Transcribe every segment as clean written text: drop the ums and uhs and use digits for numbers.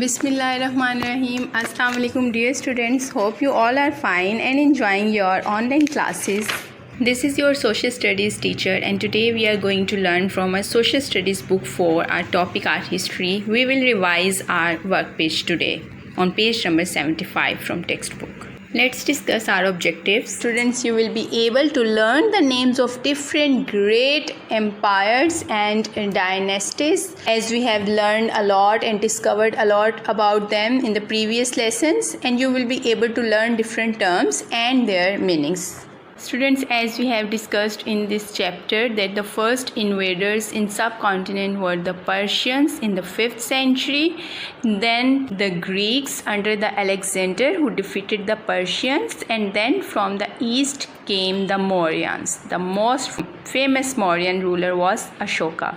Bismillahirrahmanirrahim. Assalamu alaikum dear students. Hope you all are fine and enjoying your online classes. This is your social studies teacher and today we are going to learn from a social studies book 4, our topic art history. We will revise our work page today on page number 75 from textbook. Let's discuss our objectives. Students, you will be able to learn the names of different great empires and dynasties, as we have learned a lot and discovered a lot about them in the previous lessons, and you will be able to learn different terms and their meanings. Students, as we have discussed in this chapter, that the first invaders in subcontinent were the Persians in the 5th century, then the Greeks under the Alexander who defeated the Persians, and then from the east came the Mauryans. The most famous Mauryan ruler was Ashoka.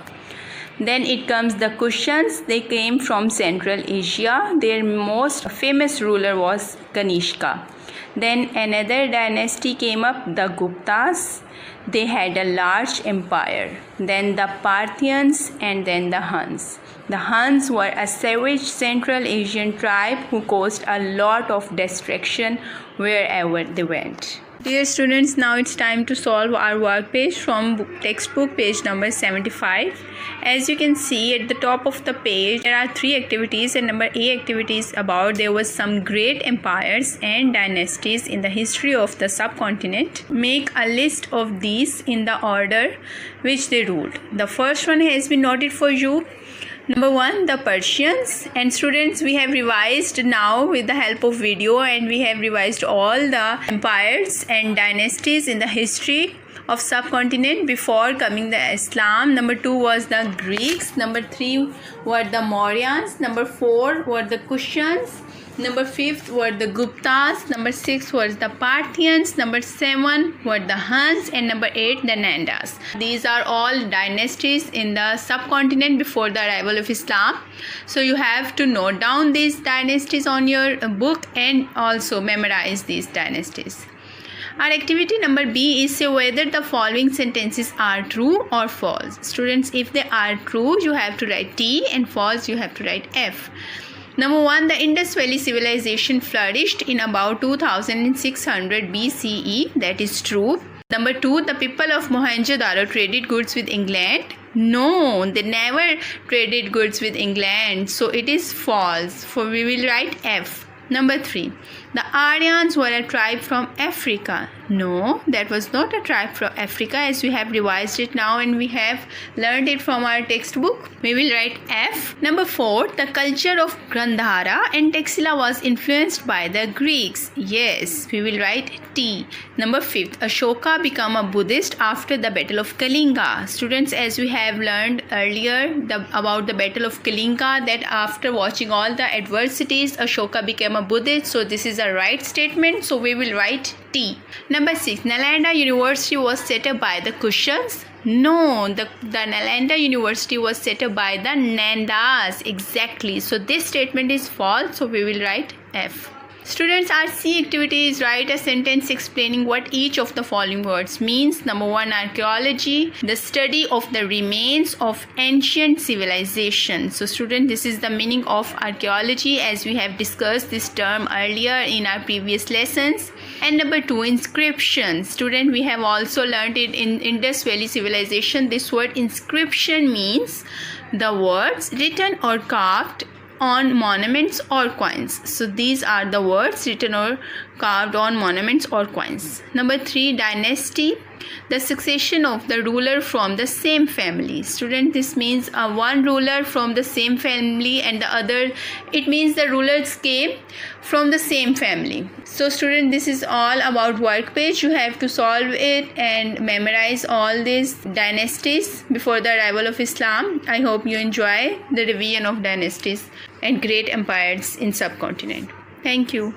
Then it comes the Kushans. They came from Central Asia. Their most famous ruler was Kanishka. Then another dynasty came up, the Guptas. They had a large empire. Then the Parthians and then the Huns. The Huns were a savage Central Asian tribe who caused a lot of destruction wherever they went. Dear students, now it's time to solve our work page from textbook page number 75. As you can see at the top of the page, there are 3 activities, and number A activity is about there was some great empires and dynasties in the history of the subcontinent. Make a list of these in the order which they ruled. The first one has been noted for you. Number 1, the Persians. And students, we have revised now with the help of video, and we have revised all the empires and dynasties in the history of subcontinent before coming the Islam. Number 2 was the Greeks. Number 3 were the Mauryans. Number 4 were the Kushans. Number 5 were the Guptas. Number 6 was the Parthians. Number 7 were the Huns, and number 8 the Nandas. These are all dynasties in the subcontinent before the arrival of Islam. So you have to note down these dynasties on your book and also memorize these dynasties. Our activity number B is say whether the following sentences are true or false. Students, if they are true, you have to write T, and false, you have to write F. Number 1, the Indus Valley civilization flourished in about 2600 BCE. That is true. Number 2, the people of Mohenjo-daro traded goods with England. No, they never traded goods with England. So it is false. For we will write F. Number 3, the Aryans were a tribe from Africa. No, that was not a tribe from Africa, as we have revised it now and we have learned it from our textbook. We will write F. Number 4, the culture of Gandhara and Taxila was influenced by the Greeks. Yes, we will write T. Number 5, Ashoka became a Buddhist after the Battle of Kalinga. Students, as we have learned earlier about the Battle of Kalinga, that after watching all the adversities, Ashoka became a Buddhist. So this is a right statement. So we will write T. Number 6, Nalanda University was set up by the Kushans. No, the Nalanda University was set up by the Nandas. Exactly. So this statement is false. So we will write F. Students, our C activity is write a sentence explaining what each of the following words means. Number 1, archaeology, the study of the remains of ancient civilization. So student, this is the meaning of archaeology, as we have discussed this term earlier in our previous lessons. And number 2, inscription. Student, we have also learned it in Indus Valley civilization. This word inscription means the words written or carved on monuments or coins. So these are the words written or carved on monuments or coins. Number 3, dynasty, the succession of the ruler from the same family. Student, this means one ruler from the same family and the other, it means the rulers came from the same family. So student, this is all about work page. You have to solve it and memorize all these dynasties before the arrival of Islam. I hope you enjoy the revision of dynasties and great empires in subcontinent. Thank you.